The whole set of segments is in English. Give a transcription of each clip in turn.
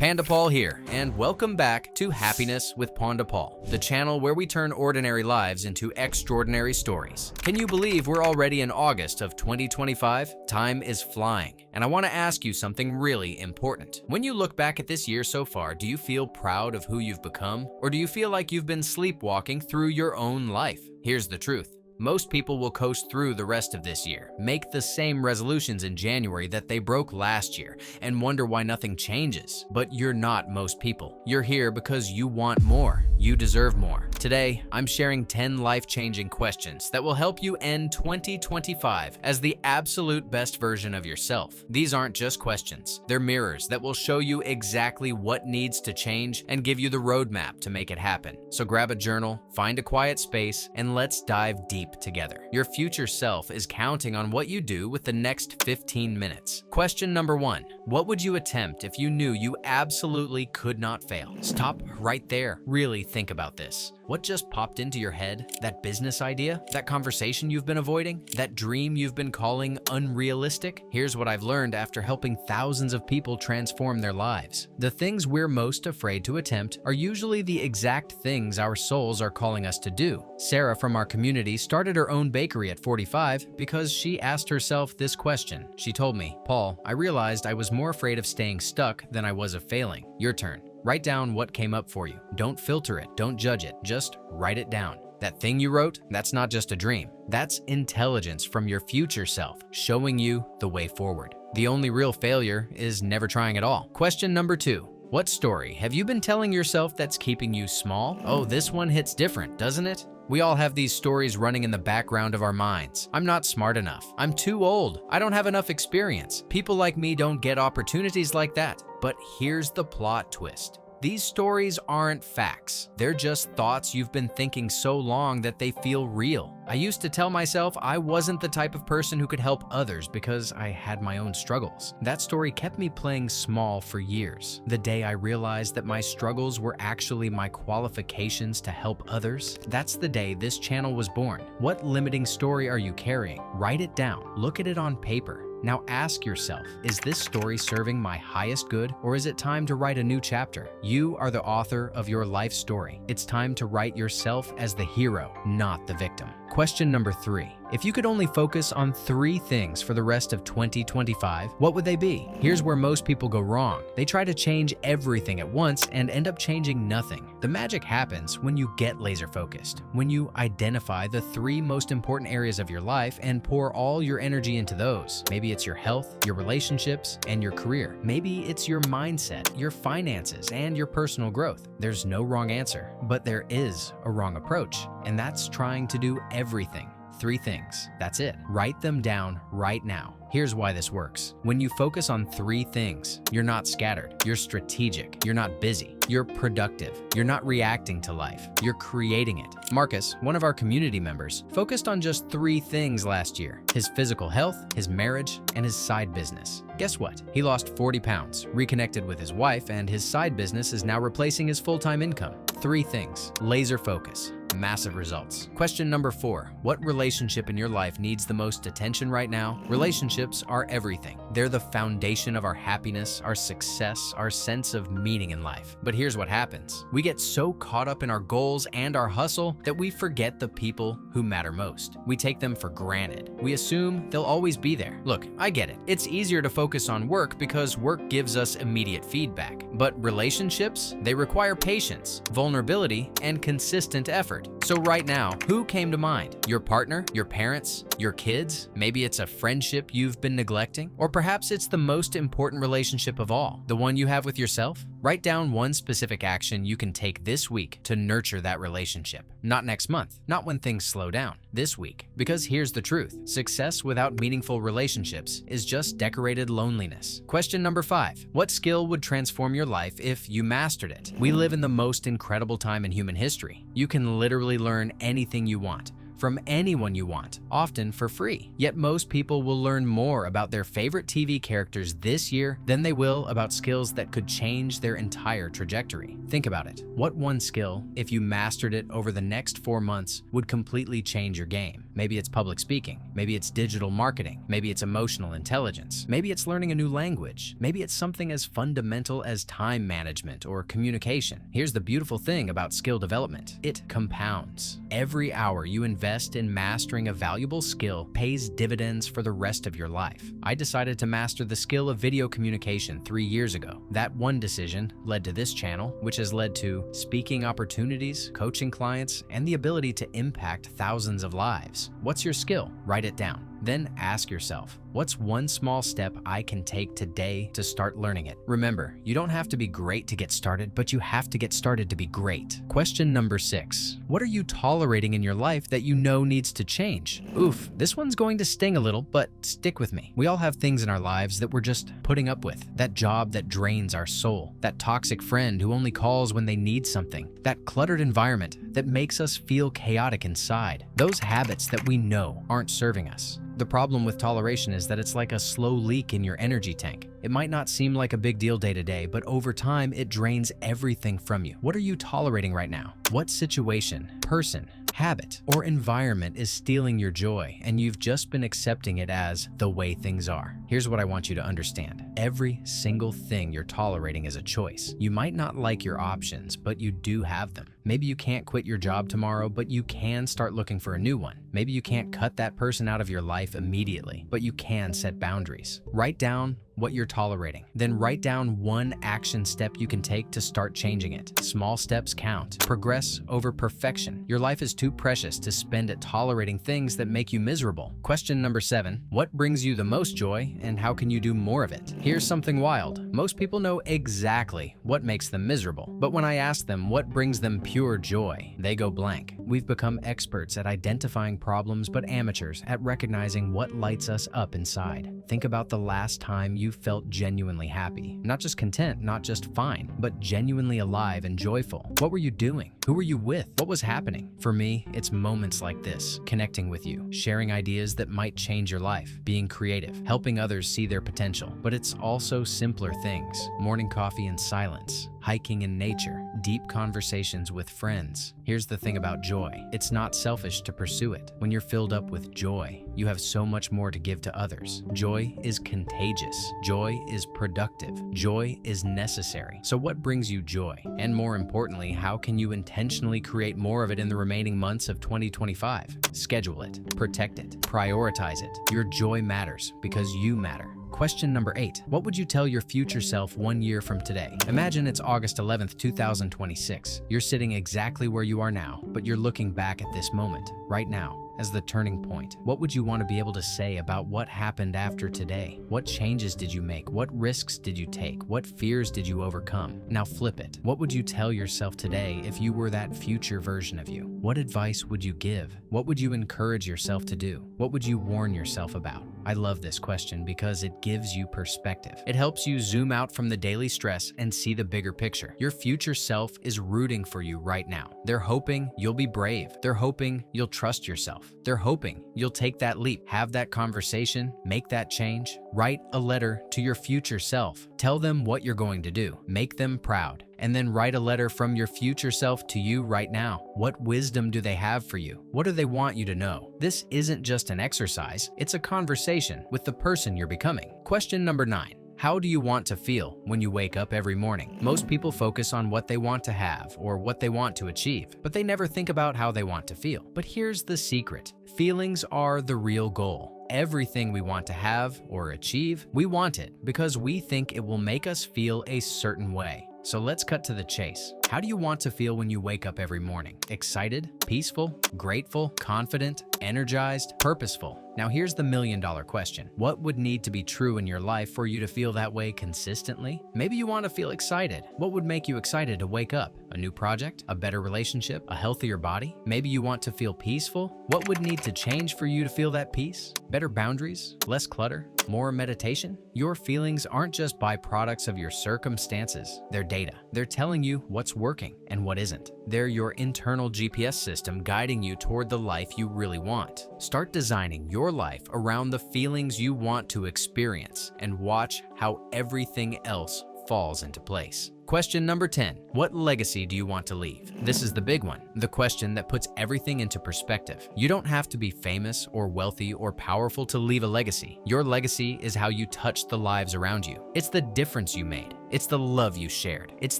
Panda Paul here, and welcome back to Happiness with Panda Paul, the channel where we turn ordinary lives into extraordinary stories. Can you believe we're already in August of 2025? Time is flying, and I want to ask you something really important. When you look back at this year so far, do you feel proud of who you've become, or do you feel like you've been sleepwalking through your own life? Here's the truth. Most people will coast through the rest of this year, make the same resolutions in January that they broke last year, and wonder why nothing changes. But you're not most people. You're here because you want more. You deserve more. Today, I'm sharing 10 life-changing questions that will help you end 2025 as the absolute best version of yourself. These aren't just questions. They're mirrors that will show you exactly what needs to change and give you the roadmap to make it happen. So grab a journal, find a quiet space, and let's dive deep together. Your future self is counting on what you do with the next 15 minutes. Question number 1. What would you attempt if you knew you absolutely could not fail? Stop right there. Really think about this. What just popped into your head? That business idea? That conversation you've been avoiding? That dream you've been calling unrealistic? Here's what I've learned after helping thousands of people transform their lives. The things we're most afraid to attempt are usually the exact things our souls are calling us to do. Sarah from our community started her own bakery at 45 because she asked herself this question. She told me, "Paul, I realized I was more afraid of staying stuck than I was of failing." Your turn. Write down what came up for you. Don't filter it. Don't judge it. Just write it down. That thing you wrote, that's not just a dream. That's intelligence from your future self, showing you the way forward. The only real failure is never trying at all. Question number 2. What story have you been telling yourself that's keeping you small? Oh, this one hits different, doesn't it? We all have these stories running in the background of our minds. I'm not smart enough. I'm too old. I don't have enough experience. People like me don't get opportunities like that. But here's the plot twist. These stories aren't facts. They're just thoughts you've been thinking so long that they feel real. I used to tell myself I wasn't the type of person who could help others because I had my own struggles. That story kept me playing small for years. The day I realized that my struggles were actually my qualifications to help others, that's the day this channel was born. What limiting story are you carrying? Write it down. Look at it on paper. Now ask yourself, is this story serving my highest good, or is it time to write a new chapter? You are the author of your life story. It's time to write yourself as the hero, not the victim. Question number 3. If you could only focus on 3 things for the rest of 2025, what would they be? Here's where most people go wrong. They try to change everything at once and end up changing nothing. The magic happens when you get laser focused, when you identify the 3 most important areas of your life and pour all your energy into those. Maybe it's your health, your relationships, and your career. Maybe it's your mindset, your finances, and your personal growth. There's no wrong answer, but there is a wrong approach, and that's trying to do everything. 3 things. That's it. Write them down right now. Here's why this works. When you focus on 3 things, you're not scattered. You're strategic. You're not busy. You're productive. You're not reacting to life. You're creating it. Marcus, one of our community members, focused on just 3 things last year: his physical health, his marriage, and his side business. Guess what? He lost 40 pounds, reconnected with his wife, and his side business is now replacing his full-time income. 3 things. Laser focus. Massive results. Question number 4. What relationship in your life needs the most attention right now? Relationships are everything. They're the foundation of our happiness, our success, our sense of meaning in life. But here's what happens. We get so caught up in our goals and our hustle that we forget the people who matter most. We take them for granted. We assume they'll always be there. Look, I get it. It's easier to focus on work because work gives us immediate feedback. But relationships, they require patience, vulnerability, and consistent effort. So right now, who came to mind? Your partner? Your parents? Your kids? Maybe it's a friendship you've been neglecting? Or perhaps it's the most important relationship of all, the one you have with yourself? Write down one specific action you can take this week to nurture that relationship. Not next month, not when things slow down, this week. Because here's the truth. Success without meaningful relationships is just decorated loneliness. Question number 5. What skill would transform your life if you mastered it? We live in the most incredible time in human history. You can literally learn anything you want, from anyone you want, often for free. Yet most people will learn more about their favorite TV characters this year than they will about skills that could change their entire trajectory. Think about it. What one skill, if you mastered it over the next 4 months, would completely change your game? Maybe it's public speaking. Maybe it's digital marketing. Maybe it's emotional intelligence. Maybe it's learning a new language. Maybe it's something as fundamental as time management or communication. Here's the beautiful thing about skill development. It compounds. Every hour you invest in mastering a valuable skill pays dividends for the rest of your life. I decided to master the skill of video communication 3 years ago. That one decision led to this channel, which has led to speaking opportunities, coaching clients, and the ability to impact thousands of lives. What's your skill? Write it down. Then ask yourself, what's one small step I can take today to start learning it? Remember, you don't have to be great to get started, but you have to get started to be great. Question number 6. What are you tolerating in your life that you know needs to change? Oof, this one's going to sting a little, but stick with me. We all have things in our lives that we're just putting up with. That job that drains our soul. That toxic friend who only calls when they need something. That cluttered environment that makes us feel chaotic inside. Those habits that we know aren't serving us. The problem with toleration is that it's like a slow leak in your energy tank. It might not seem like a big deal day to day, but over time, it drains everything from you. What are you tolerating right now? What situation, person, habit, or environment is stealing your joy, and you've just been accepting it as the way things are? Here's what I want you to understand. Every single thing you're tolerating is a choice. You might not like your options, but you do have them. Maybe you can't quit your job tomorrow, but you can start looking for a new one. Maybe you can't cut that person out of your life immediately, but you can set boundaries. Write down what you're tolerating. Then write down one action step you can take to start changing it. Small steps count. Progress over perfection. Your life is too precious to spend it tolerating things that make you miserable. Question number 7. What brings you the most joy, and how can you do more of it? Here's something wild. Most people know exactly what makes them miserable, but when I ask them what brings them pure joy, they go blank. We've become experts at identifying problems, but amateurs at recognizing what lights us up inside. Think about the last time you felt genuinely happy. Not just content, not just fine, but genuinely alive and joyful. What were you doing? Who were you with? What was happening? For me, it's moments like this, connecting with you, sharing ideas that might change your life, being creative, helping others see their potential. But it's also simpler things. Morning coffee in silence, hiking in nature, deep conversations with friends. Here's the thing about joy. It's not selfish to pursue it. When you're filled up with joy, you have so much more to give to others. Joy is contagious. Joy is productive. Joy is necessary. So what brings you joy? And more importantly, how can you intentionally create more of it in the remaining months of 2025? Schedule it, protect it, prioritize it. Your joy matters because you matter. Question number 8. What would you tell your future self 1 year from today? Imagine it's August 11th, 2026. You're sitting exactly where you are now, but you're looking back at this moment, right now, as the turning point. What would you want to be able to say about what happened after today? What changes did you make? What risks did you take? What fears did you overcome? Now flip it. What would you tell yourself today if you were that future version of you? What advice would you give? What would you encourage yourself to do? What would you warn yourself about? I love this question because it gives you perspective. It helps you zoom out from the daily stress and see the bigger picture. Your future self is rooting for you right now. They're hoping you'll be brave. They're hoping you'll trust yourself. They're hoping you'll take that leap, have that conversation, make that change. Write a letter to your future self. Tell them what you're going to do. Make them proud. And then write a letter from your future self to you right now. What wisdom do they have for you? What do they want you to know? This isn't just an exercise, it's a conversation with the person you're becoming. Question number 9. How do you want to feel when you wake up every morning? Most people focus on what they want to have or what they want to achieve, but they never think about how they want to feel. But here's the secret. Feelings are the real goal. Everything we want to have or achieve, we want it because we think it will make us feel a certain way. So let's cut to the chase. How do you want to feel when you wake up every morning? Excited, peaceful, grateful, confident, energized, purposeful? Now here's the million-dollar question. What would need to be true in your life for you to feel that way consistently? Maybe you want to feel excited. What would make you excited to wake up? A new project? A better relationship? A healthier body? Maybe you want to feel peaceful. What would need to change for you to feel that peace? Better boundaries? Less clutter? More meditation? Your feelings aren't just byproducts of your circumstances. They're data. They're telling you what's working and what isn't. They're your internal GPS system guiding you toward the life you really want. Start designing your life around the feelings you want to experience and watch how everything else falls into place. Question number 10. What legacy do you want to leave? This is the big one, the question that puts everything into perspective. You don't have to be famous or wealthy or powerful to leave a legacy. Your legacy is how you touch the lives around you. It's the difference you made. It's the love you shared. It's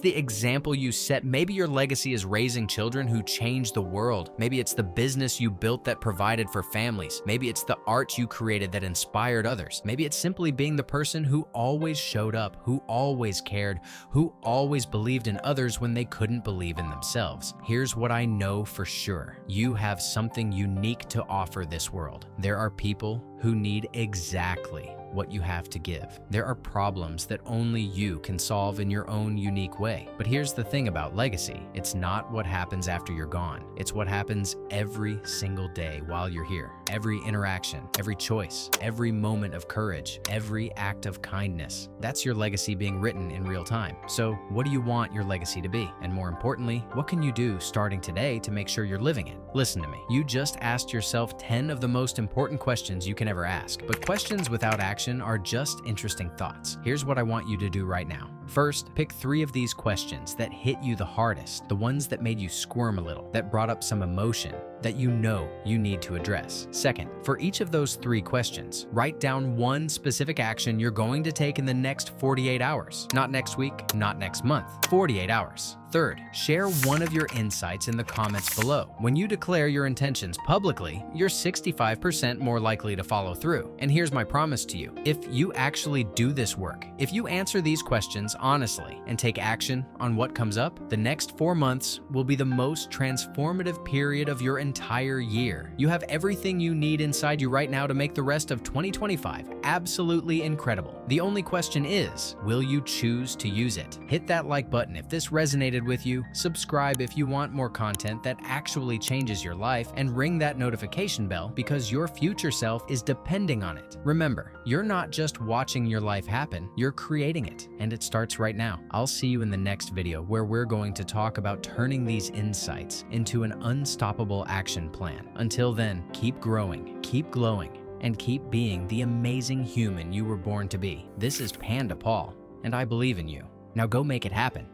the example you set. Maybe your legacy is raising children who changed the world. Maybe it's the business you built that provided for families. Maybe it's the art you created that inspired others. Maybe it's simply being the person who always showed up, who always cared, who always believed in others when they couldn't believe in themselves. Here's what I know for sure. You have something unique to offer this world. There are people who need exactly what you have to give. There are problems that only you can solve in your own unique way. But here's the thing about legacy. It's not what happens after you're gone. It's what happens every single day while you're here. Every interaction, every choice, every moment of courage, every act of kindness. That's your legacy being written in real time. So what do you want your legacy to be? And more importantly, what can you do starting today to make sure you're living it? Listen to me. You just asked yourself 10 of the most important questions you can ever ask. But questions without action are just interesting thoughts. Here's what I want you to do right now. First, pick 3 of these questions that hit you the hardest, the ones that made you squirm a little, that brought up some emotion that you know you need to address. Second, for each of those 3 questions, write down one specific action you're going to take in the next 48 hours. Not next week, not next month, 48 hours. Third, share one of your insights in the comments below. When you declare your intentions publicly, you're 65% more likely to follow through. And here's my promise to you. If you actually do this work, if you answer these questions honestly and take action on what comes up, the next 4 months will be the most transformative period of your entire year. You have everything you need inside you right now to make the rest of 2025 absolutely incredible. The only question is, will you choose to use it? Hit that like button if this resonated with you, subscribe if you want more content that actually changes your life, and ring that notification bell because your future self is depending on it. Remember, you're not just watching your life happen, you're creating it, and it starts right now. I'll see you in the next video where we're going to talk about turning these insights into an unstoppable action plan. Until then, keep growing, keep glowing, and keep being the amazing human you were born to be. This is Panda Paul, and I believe in you. Now go make it happen.